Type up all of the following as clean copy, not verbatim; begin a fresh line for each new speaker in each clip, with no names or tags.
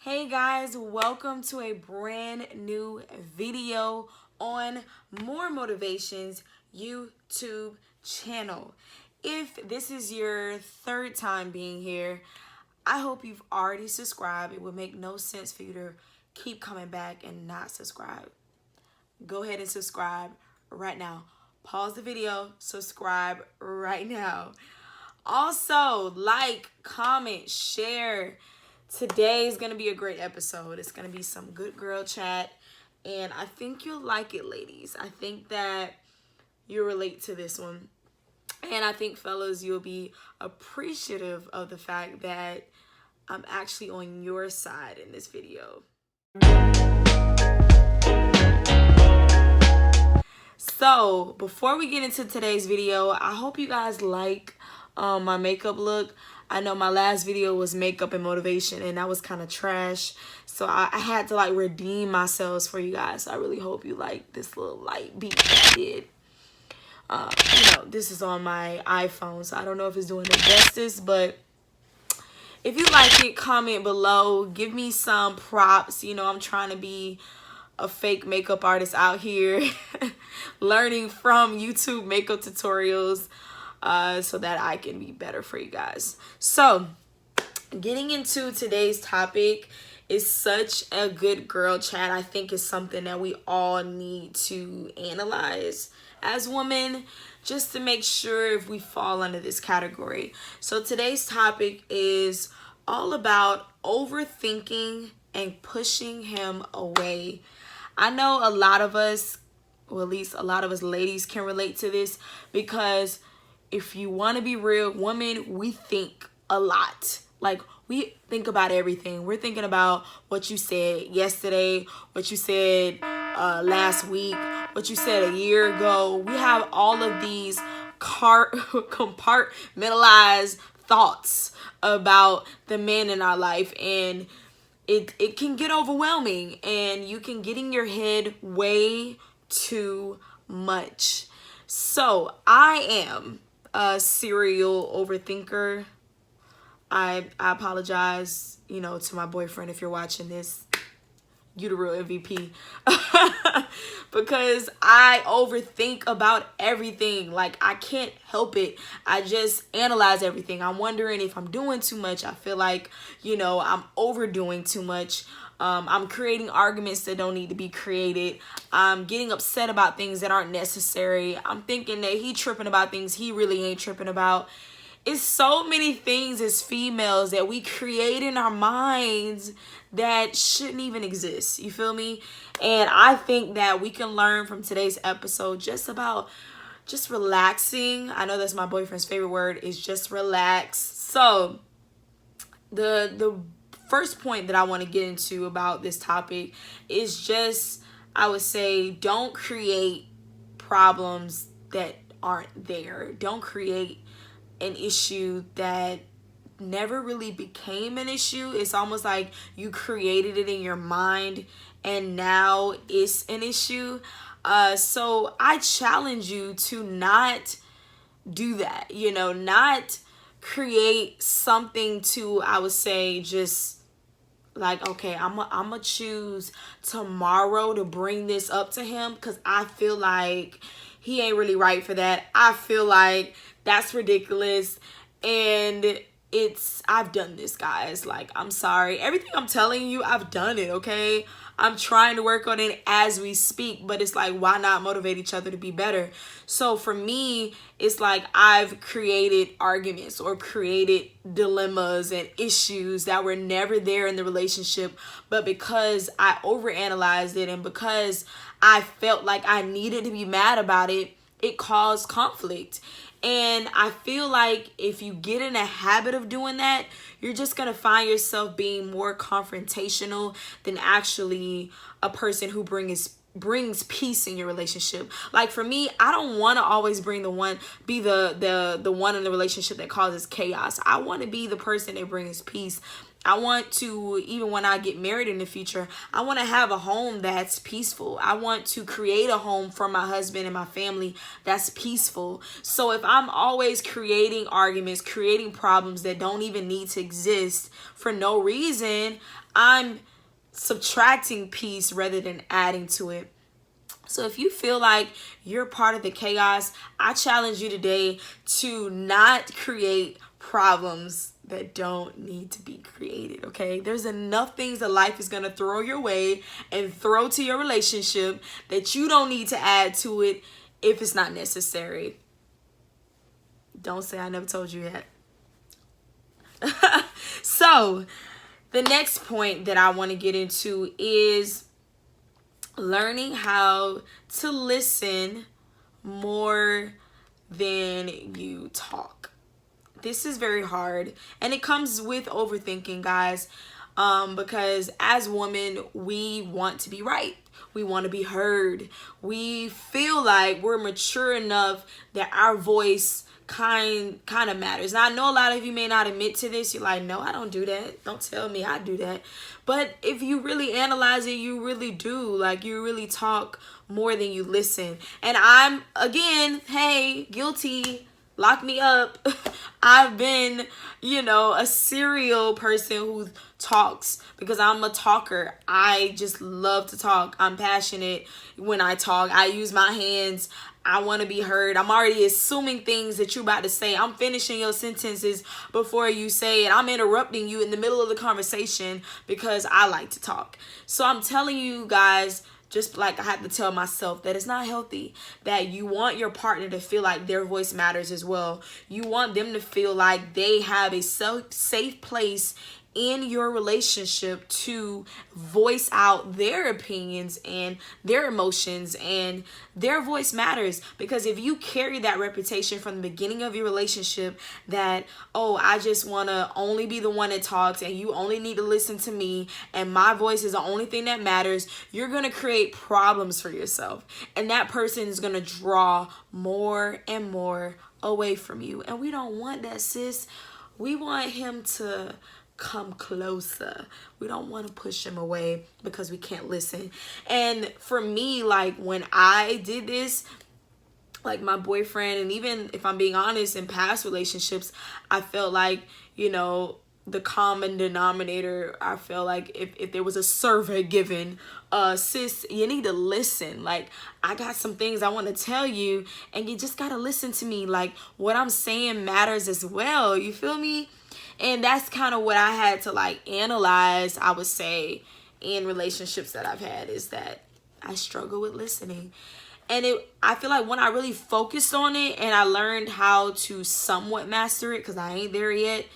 Hey guys, welcome to a brand new video on More Motivations YouTube channel. If this is your third time being here, I hope you've already subscribed. It would make no sense for you to keep coming back and not subscribe. Go ahead and subscribe right now. Pause the video, subscribe right now. Also, like, comment, share. Today is going to be a great episode. It's going to be some good girl chat. And I think you'll like it, ladies. I think that you'll relate to this one. And I think, fellas, you'll be appreciative of the fact that I'm actually on your side in this video. So, before we get into today's video, I hope you guys like my makeup look. I know my last video was makeup and motivation, and that was kind of trash. So I had to like redeem myself for you guys. So I really hope you like this little light beat I did. This is on my iPhone, so I don't know if it's doing the bestest, but if you like it, comment below. Give me some props. I'm trying to be a fake makeup artist out here learning from YouTube makeup tutorials so that I can be better for you guys. So getting into today's topic is such a good girl chat. I think it's something that we all need to analyze as women just to make sure if we fall under this category. So today's topic is all about overthinking and pushing him away. I know a lot of us, or at least a lot of us ladies, can relate to this because if you want to be real, women, we think a lot. Like, we think about everything. We're thinking about what you said yesterday, what you said last week, what you said a year ago. We have all of these compartmentalized thoughts about the men in our life, and it can get overwhelming, and you can get in your head way too much. So I am a serial overthinker. I apologize, to my boyfriend if you're watching this. You the real MVP. Because I overthink about everything. Like, I can't help it. I just analyze everything. I'm wondering if I'm doing too much. I feel like, I'm overdoing too much. I'm creating arguments that don't need to be created. I'm getting upset about things that aren't necessary. I'm thinking that he tripping about things he really ain't tripping about. It's so many things as females that we create in our minds that shouldn't even exist. You feel me? And I think that we can learn from today's episode just relaxing. I know that's my boyfriend's favorite word, is just relax. So the first point that I want to get into about this topic is just, I would say, don't create problems that aren't there. Don't create an issue that never really became an issue. It's almost like you created it in your mind and now it's an issue. So I challenge you to not do that, not create something to, I would say, just like, okay, I'm gonna choose tomorrow to bring this up to him because I feel like he ain't really right for that. I feel like that's ridiculous. And I've done this, guys. Like, I'm sorry. Everything I'm telling you, I've done it, okay? I'm trying to work on it as we speak, but it's like, why not motivate each other to be better? So for me, it's like I've created arguments or created dilemmas and issues that were never there in the relationship, but because I overanalyzed it and because I felt like I needed to be mad about it, it caused conflict. And I feel like if you get in a habit of doing that, you're just going to find yourself being more confrontational than actually a person who brings peace in your relationship. Like, for me, I don't want to always be the one in the relationship that causes chaos. I want to be the person that brings peace. I want to, even when I get married in the future, I want to have a home that's peaceful. I want to create a home for my husband and my family that's peaceful. So if I'm always creating arguments, creating problems that don't even need to exist for no reason, I'm subtracting peace rather than adding to it. So if you feel like you're part of the chaos, I challenge you today to not create problems that don't need to be created, okay? There's enough things that life is going to throw your way and throw to your relationship that you don't need to add to it if it's not necessary. Don't say I never told you that. So, the next point that I want to get into is learning how to listen more than you talk. This is very hard, and it comes with overthinking, guys, because as women, we want to be right. We want to be heard. We feel like we're mature enough that our voice kind of matters. Now, I know a lot of you may not admit to this. You're like, no, I don't do that. Don't tell me I do that. But if you really analyze it, you really do. Like, you really talk more than you listen. And I'm, again, hey, guilty. Lock me up. I've been, a serial person who talks because I'm a talker. I just love to talk. I'm passionate when I talk. I use my hands. I want to be heard. I'm already assuming things that you're about to say. I'm finishing your sentences before you say it. I'm interrupting you in the middle of the conversation because I like to talk. So I'm telling you guys, just like I have to tell myself, that it's not healthy, that you want your partner to feel like their voice matters as well. You want them to feel like they have a safe place in your relationship to voice out their opinions and their emotions, and their voice matters. Because if you carry that reputation from the beginning of your relationship that, oh, I just want to only be the one that talks and you only need to listen to me and my voice is the only thing that matters, you're going to create problems for yourself, and that person is going to draw more and more away from you. And we don't want that, sis. We want him to come closer. We don't want to push him away because we can't listen. And for me, like, when I did this, like my boyfriend, and even if I'm being honest, in past relationships, I felt like, the common denominator, I felt like if there was a survey given, sis, you need to listen. Like, I got some things I want to tell you and you just got to listen to me. Like, what I'm saying matters as well. You feel me? And that's kind of what I had to analyze, I would say, in relationships that I've had, is that I struggle with listening. And I feel like when I really focused on it and I learned how to somewhat master it, because I ain't there yet,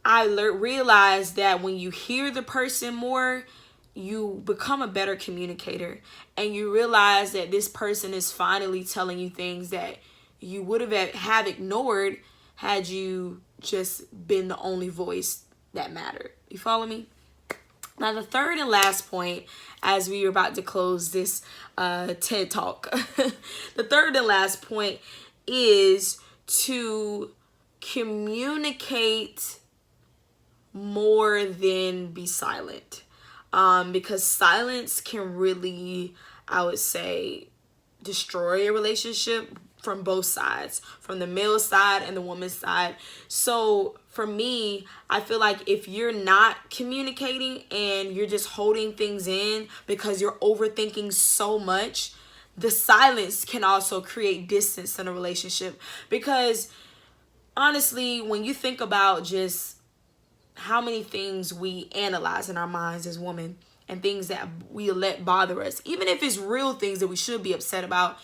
I realized that when you hear the person more, you become a better communicator. And you realize that this person is finally telling you things that you would have ignored had you just been the only voice that mattered. You follow me? Now, the third and last point, as we are about to close this TED Talk, the third and last point is to communicate more than be silent. Because silence can really, I would say, destroy a relationship from both sides, from the male side and the woman's side. So for me, I feel like if you're not communicating and you're just holding things in because you're overthinking so much, the silence can also create distance in a relationship. Because honestly, when you think about just how many things we analyze in our minds as women and things that we let bother us, even if it's real things that we should be upset about,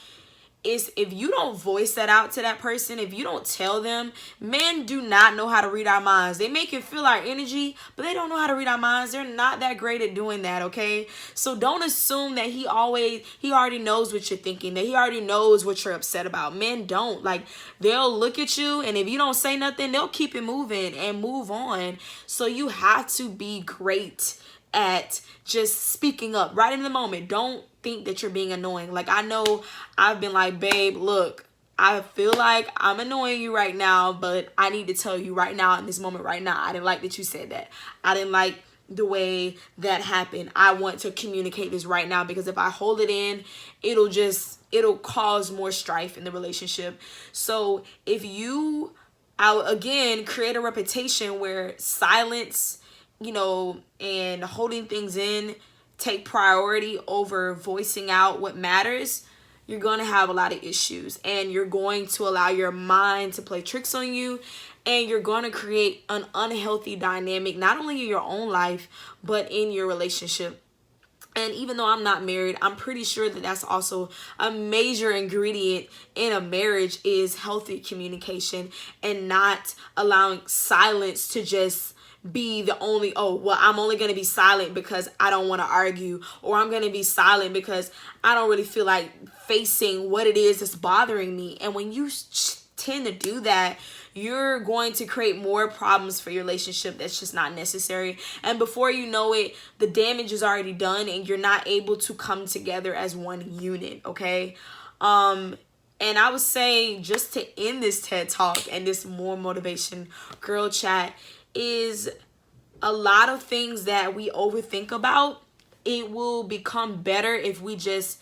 is if you don't voice that out to that person, if you don't tell them, men do not know how to read our minds. They make it feel our energy, but they don't know how to read our minds. They're not that great at doing that, okay? So don't assume that he already knows what you're thinking, that he already knows what you're upset about. Men don't. Like, they'll look at you, and if you don't say nothing, they'll keep it moving and move on. So you have to be great at just speaking up right in the moment. Don't think that you're being annoying. Like, I know I've been like, babe, look, I feel like I'm annoying you right now, but I need to tell you right now in this moment right now, I didn't like that you said that. I didn't like the way that happened. I want to communicate this right now, because if I hold it in, it'll cause more strife in the relationship. So if you, I'll again create a reputation where silence, and holding things in take priority over voicing out what matters, you're going to have a lot of issues, and you're going to allow your mind to play tricks on you, and you're going to create an unhealthy dynamic, not only in your own life, but in your relationship. And even though I'm not married, I'm pretty sure that that's also a major ingredient in a marriage, is healthy communication, and not allowing silence to just be the only, oh, well, I'm only going to be silent because I don't want to argue, or I'm going to be silent because I don't really feel like facing what it is that's bothering me. And when you tend to do that, you're going to create more problems for your relationship that's just not necessary. And before you know it, the damage is already done, and you're not able to come together as one unit, okay? And I would say, just to end this TED Talk and this more motivation girl chat, is a lot of things that we overthink about, it will become better if we just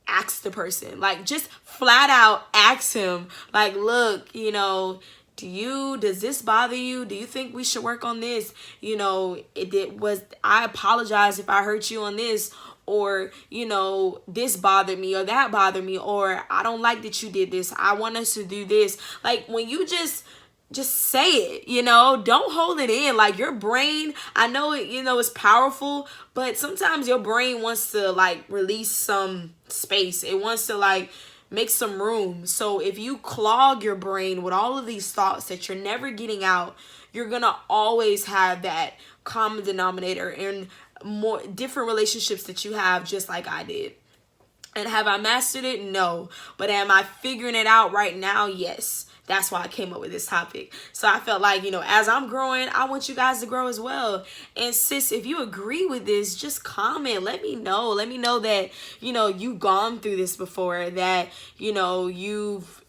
ask the person. Like, just flat out ask him, like, look, does this bother you? Do you think we should work on this? I apologize if I hurt you on this, or, this bothered me, or that bothered me, or I don't like that you did this. I want us to do this. Like, when you just say it, don't hold it in. Like, your brain, I know it, it's powerful, but sometimes your brain wants to like release some space. It wants to like make some room. So if you clog your brain with all of these thoughts that you're never getting out, you're gonna always have that common denominator in more different relationships that you have, just like I did. And have I mastered it? No. But am I figuring it out right now? Yes. That's why I came up with this topic. So I felt like, as I'm growing, I want you guys to grow as well. And sis, if you agree with this, just comment. Let me know. Let me know that, you've gone through this before, that, you've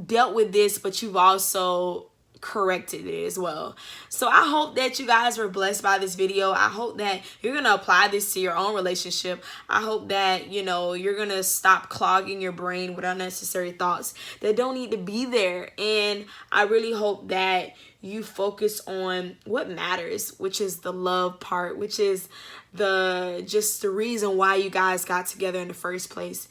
dealt with this, but you've also corrected it as well. So I hope that you guys were blessed by this video. I hope that you're going to apply this to your own relationship. I hope that, you're going to stop clogging your brain with unnecessary thoughts that don't need to be there. And I really hope that you focus on what matters, which is the love part, which is just the reason why you guys got together in the first place.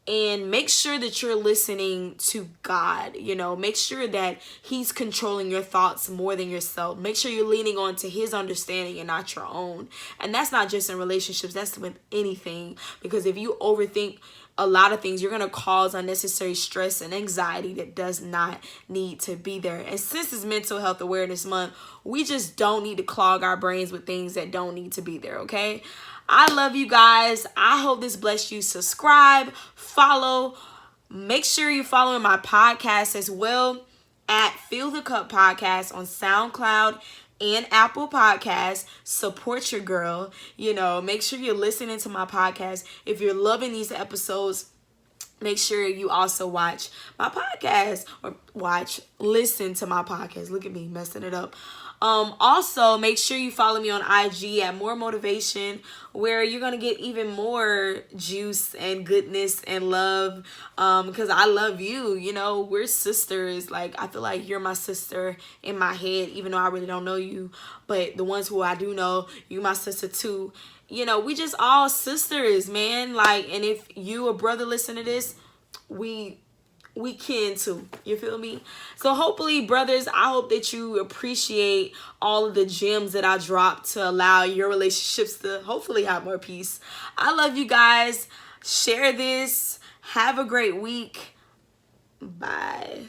And make sure that you're listening to God, make sure that he's controlling your thoughts more than yourself. Make sure you're leaning on to his understanding and not your own. And that's not just in relationships, that's with anything. Because if you overthink a lot of things, you're going to cause unnecessary stress and anxiety that does not need to be there. And since it's Mental Health Awareness Month, we just don't need to clog our brains with things that don't need to be there, okay? I love you guys. I hope this blessed you. Subscribe, follow. Make sure you're following my podcast as well at Feel the Cup Podcast on SoundCloud and Apple Podcasts. Support your girl. Make sure you're listening to my podcast. If you're loving these episodes, make sure you also watch my podcast, or listen to my podcast. Look at me messing it up. Also, make sure you follow me on IG at More Motivation, where you're going to get even more juice and goodness and love, because I love you. We're sisters. Like, I feel like you're my sister in my head, even though I really don't know you. But the ones who I do know, you my sister too. We just all sisters, man. Like, and if you a brother listen to this, we can too. You feel me? So hopefully, brothers, I hope that you appreciate all of the gems that I dropped to allow your relationships to hopefully have more peace. I love you guys. Share this. Have a great week. Bye.